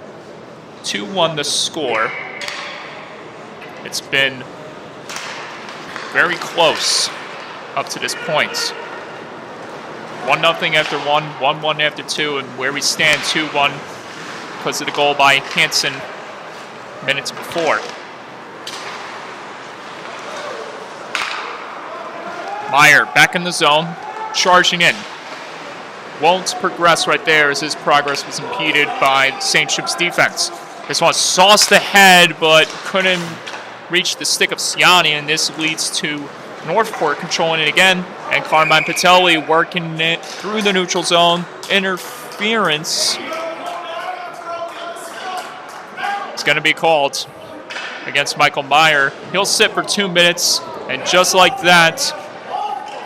2-1 the score. It's been very close up to this point. 1-0 after 1, 1-1 after 2, and where we stand 2-1 because of the goal by Hansen minutes before. Meyer back in the zone, charging in. Won't progress right there as his progress was impeded by Sachem's defense. This one sauced ahead, but couldn't reach the stick of Siani, and this leads to Northport controlling it again, and Carmine Patelli working it through the neutral zone. Interference is going to be called against Michael Meyer. He'll sit for 2 minutes, and just like that,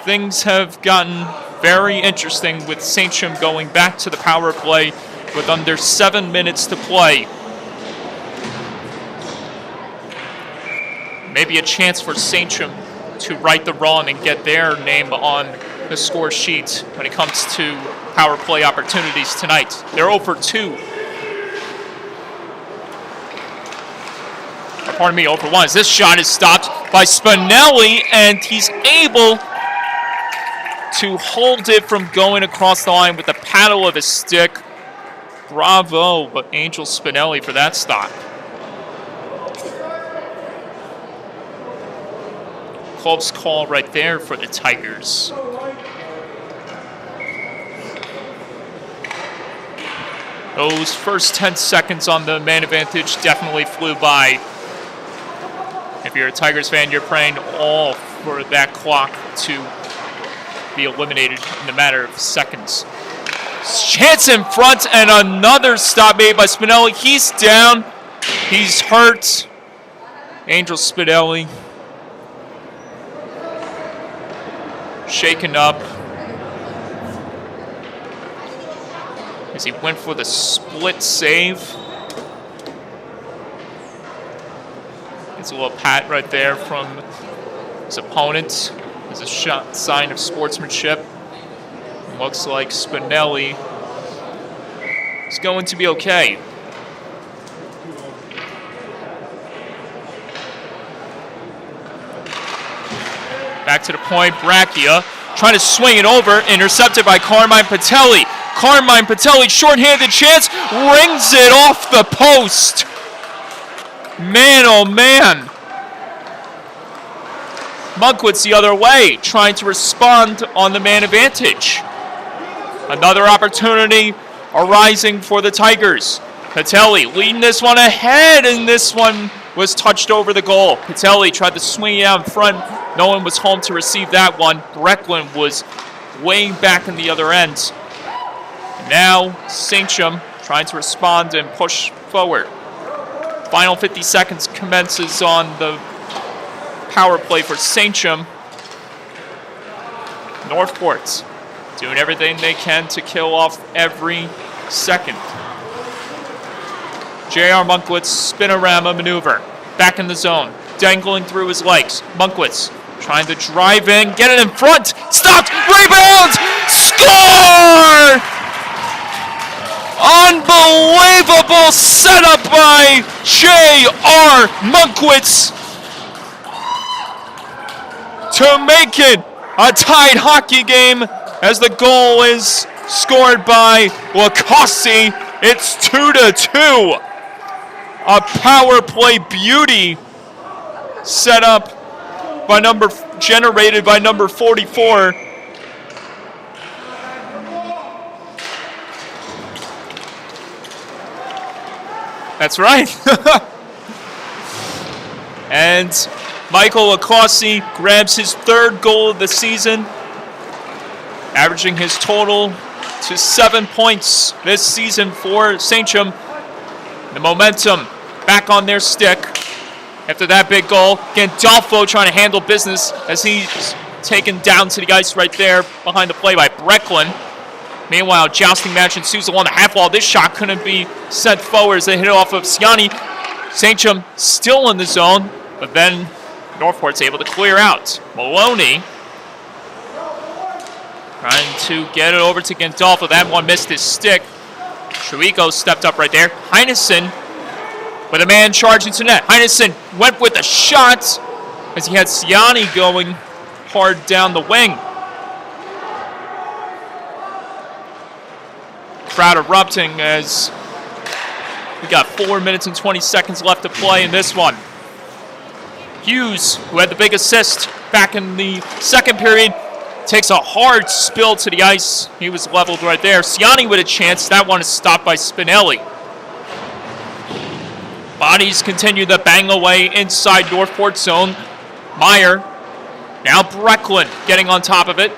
things have gotten very interesting with Sachem going back to the power play with under 7 minutes to play. Maybe a chance for Sachem to right the wrong and get their name on the score sheet when it comes to power play opportunities tonight. They're 0 for 2. Or pardon me, 0 for 1. This shot is stopped by Spinelli, and he's able to hold it from going across the line with the paddle of his stick. Bravo, but Angel Spinelli for that stop. Close call right there for the Tigers. Those first 10 seconds on the man advantage definitely flew by. If you're a Tigers fan, you're praying all for that clock to be eliminated in a matter of seconds. Chance in front, and another stop made by Spinelli. He's down. He's hurt. Angel Spinelli shaken up as he went for the split save. It's a little pat right there from his opponent. It's a sign of sportsmanship. It looks like Spinelli is going to be okay. Back to the point, Bracchia trying to swing it over, intercepted by Carmine Patelli. Carmine Patelli, shorthanded chance, rings it off the post. Man, oh man. Munkwitz the other way, trying to respond on the man advantage. Another opportunity arising for the Tigers. Patelli leading this one ahead, and this one was touched over the goal. Patelli tried to swing it out in front. No one was home to receive that one. Brecklin was way back in the other end. Now, Sachem trying to respond and push forward. Final 50 seconds commences on the power play for Sachem. Northport doing everything they can to kill off every second. J.R. Munkwitz spinorama maneuver. Back in the zone. Dangling through his legs. Munkwitz trying to drive in. Get it in front. Stopped. Rebound. Score! Unbelievable setup by J.R. Munkwitz to make it a tied hockey game as the goal is scored by Lacossi. It's 2-2. A power play beauty set up by generated by number 44. That's right. And Michael Lacossi grabs his third goal of the season, averaging his total to 7 points this season for Sachem. The momentum back on their stick after that big goal. Gandolfo trying to handle business as he's taken down to the ice right there behind the play by Brecklin. Meanwhile, jousting match ensues along the half wall. This shot couldn't be sent forward as they hit it off of Siani. Sachem still in the zone, but then Northport's able to clear out. Maloney trying to get it over to Gandolfo. That one missed his stick. Chuico stepped up right there. Heinessen with a man charging to net. Heinessen went with a shot as he had Siani going hard down the wing. Crowd erupting as we got 4 minutes and 20 seconds left to play in this one. Hughes, who had the big assist back in the second period, takes a hard spill to the ice. He was leveled right there. Siani with a chance. That one is stopped by Spinelli. Bodies continue to bang away inside Northport zone. Meyer, now Brecklin getting on top of it.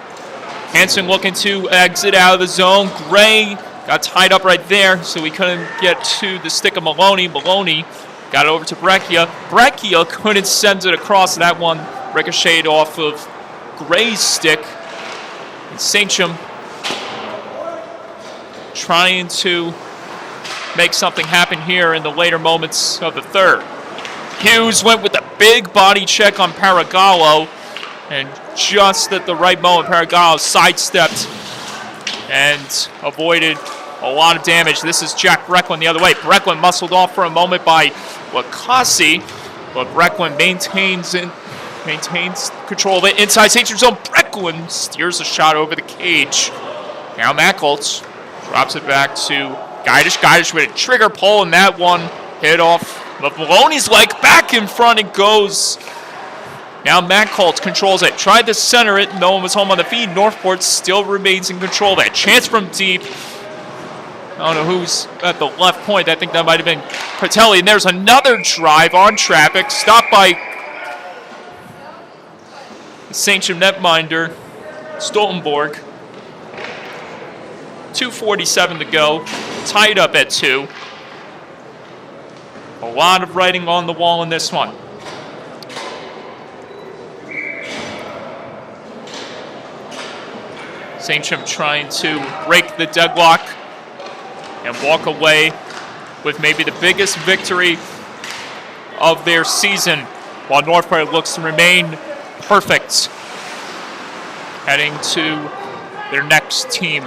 Hansen looking to exit out of the zone. Gray got tied up right there, so we couldn't get to the stick of Maloney. Maloney got it over to Breccia. Breccia couldn't send it across. That one ricocheted off of Gray's stick. And Sachem trying to make something happen here in the later moments of the third. Hughes went with a big body check on Paragallo, and just at the right moment, Paragallo sidestepped and avoided a lot of damage. This is Jack Brecklin the other way. Brecklin muscled off for a moment by Wakasi, but Brecklin maintains control of it inside Sachem zone. Brecklin steers a shot over the cage. Now Mackholtz drops it back to Geidish. Geidish with a trigger pull, and that one hit off of Maloney's leg. Back in front it goes. Now Mackholtz controls it. Tried to center it. No one was home on the feed. Northport still remains in control of it. Chance from deep. I don't know who's at the left point. I think that might have been Patelli. And there's another drive on traffic. Stopped by Sachem netminder Stoltenborg. 2:47 to go. Tied up at 2. A lot of writing on the wall in this one. Sachem trying to break the deadlock and walk away with maybe the biggest victory of their season, while Northport looks to remain perfect heading to their next team,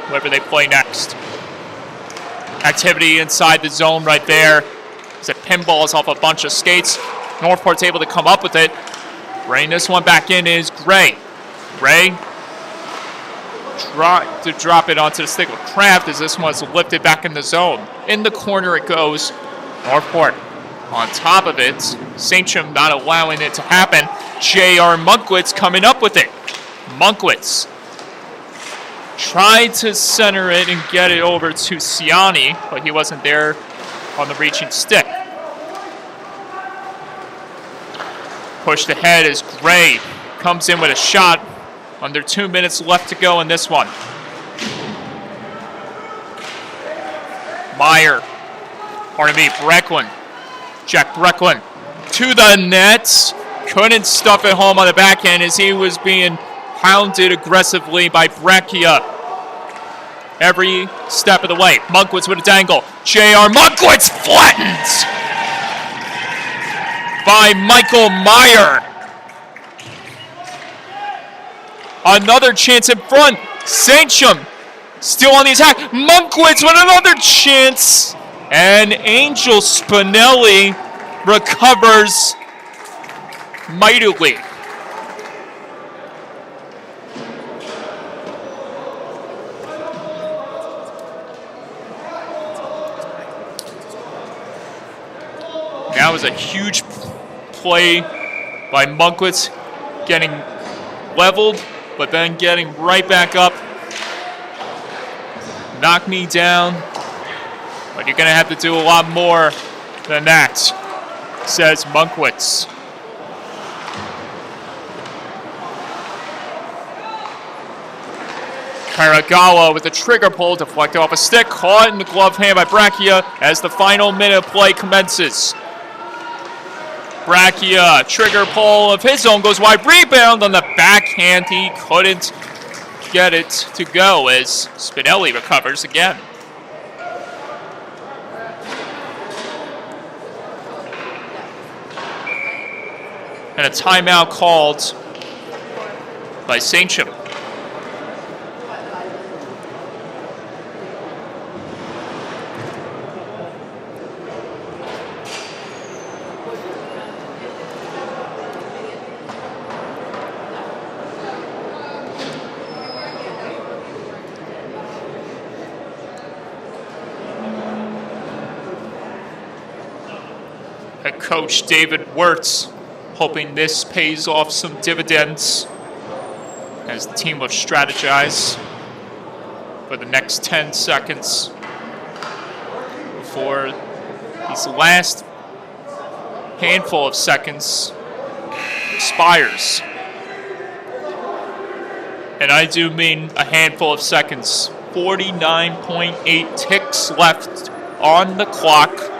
whoever they play next. Activity inside the zone right there as it pinballs off a bunch of skates. Northport's able to come up with it. Bringing this one back in is Gray. Gray to drop it onto the stick with Kraft as this one's lifted back in the zone. In the corner it goes. Northport on top of it. Sachem not allowing it to happen. J.R. Munkwitz coming up with it. Munkwitz tried to center it and get it over to Siani, but he wasn't there on the reaching stick. Pushed ahead as Gray comes in with a shot. Under 2 minutes left to go in this one. Meyer. Brecklin. Jack Brecklin to the net. Couldn't stuff it home on the backhand as he was being hounded aggressively by Breccia every step of the way. Munkwitz with a dangle. J.R. Munkwitz flattened by Michael Meyer. Another chance in front. Sachem still on the attack. Munkwitz with another chance. And Angel Spinelli recovers mightily. That was a huge play by Munkwitz, getting leveled, but then getting right back up. Knock me down, but you're going to have to do a lot more than that, says Munkwitz. Karagawa with the trigger pull, deflected off a stick, caught in the glove hand by Breccia as the final minute of play commences. Breccia, trigger pull of his own, goes wide, rebound on the backhand. He couldn't get it to go as Spinelli recovers again. And a timeout called by Sachem. Head coach David Wirtz hoping this pays off some dividends as the team will strategize for the next 10 seconds before these last handful of seconds expires. And I do mean a handful of seconds. 49.8 ticks left on the clock.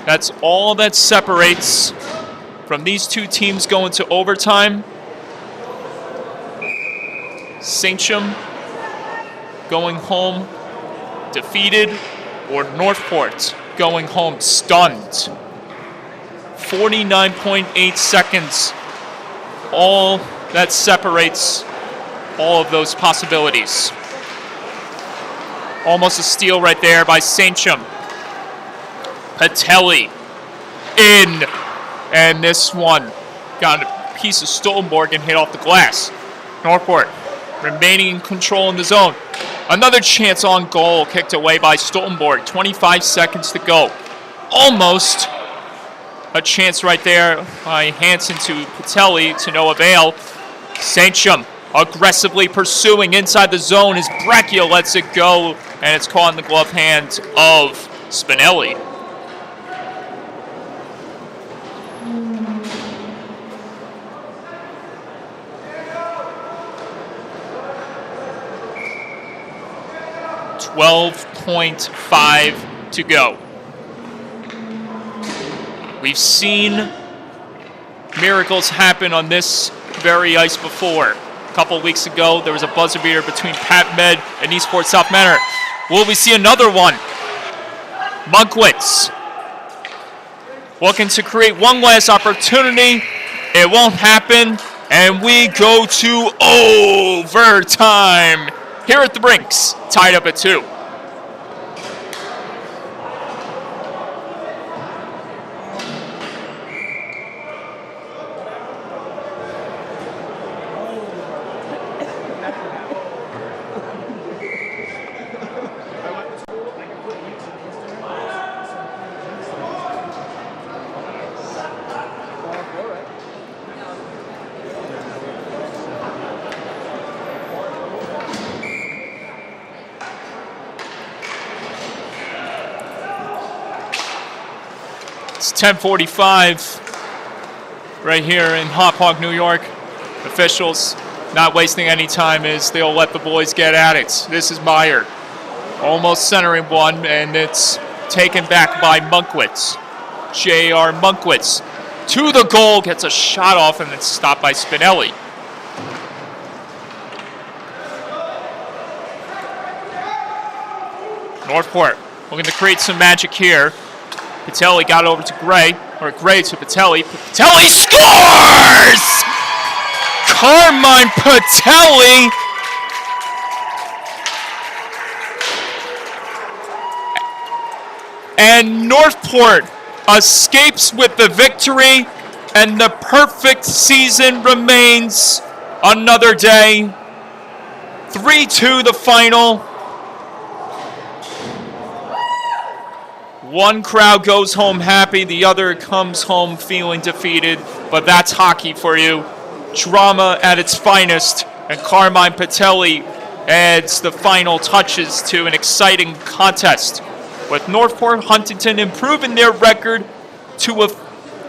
That's all that separates from these two teams going to overtime. Sachem going home defeated, or Northport going home stunned. 49.8 seconds. All that separates all of those possibilities. Almost a steal right there by Sachem. Patelli in. And this one got a piece of Stoltenborg and hit off the glass. Northport remaining in control in the zone. Another chance on goal kicked away by Stoltenborg. 25 seconds to go. Almost a chance right there by Hansen to Patelli to no avail. Sachem aggressively pursuing inside the zone as Bracchio lets it go, and it's caught in the glove hand of Spinelli. .5 to go. We've seen miracles happen on this very ice before. A couple of weeks ago, there was a buzzer beater between Pat Med and Eastport South Manor. Will we see another one? Munkwitz looking to create one last opportunity. It won't happen, and we go to overtime here at the rinks, tied up at 2. It's 10:45 right here in Hauppauge, New York. Officials not wasting any time as they'll let the boys get at it. This is Meyer almost centering one, and it's taken back by Munkwitz. J.R. Munkwitz to the goal, gets a shot off, and it's stopped by Spinelli. Northport looking to create some magic here. Patelli got over to Gray, or Gray to Patelli. Patelli scores! Carmine Patelli. And Northport escapes with the victory, and the perfect season remains another day. 3-2 the final. One crowd goes home happy, the other comes home feeling defeated, but that's hockey for you. Drama at its finest, and Carmine Patelli adds the final touches to an exciting contest, with Northport Huntington improving their record to an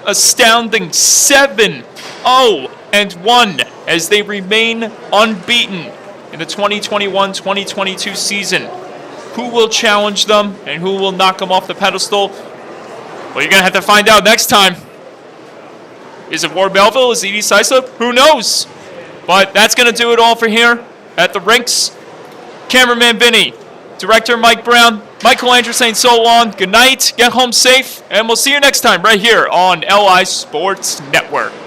astounding 7-0-1 as they remain unbeaten in the 2021-2022 season. Who will challenge them and who will knock them off the pedestal? Well, you're going to have to find out next time. Is it Ward Melville? Is it Edie Syslip? Who knows? But that's going to do it all for here at the rinks. Cameraman Vinny, Director Mike Brown, Michael Andrew saying so long. Good night, get home safe, and we'll see you next time right here on LI Sports Network.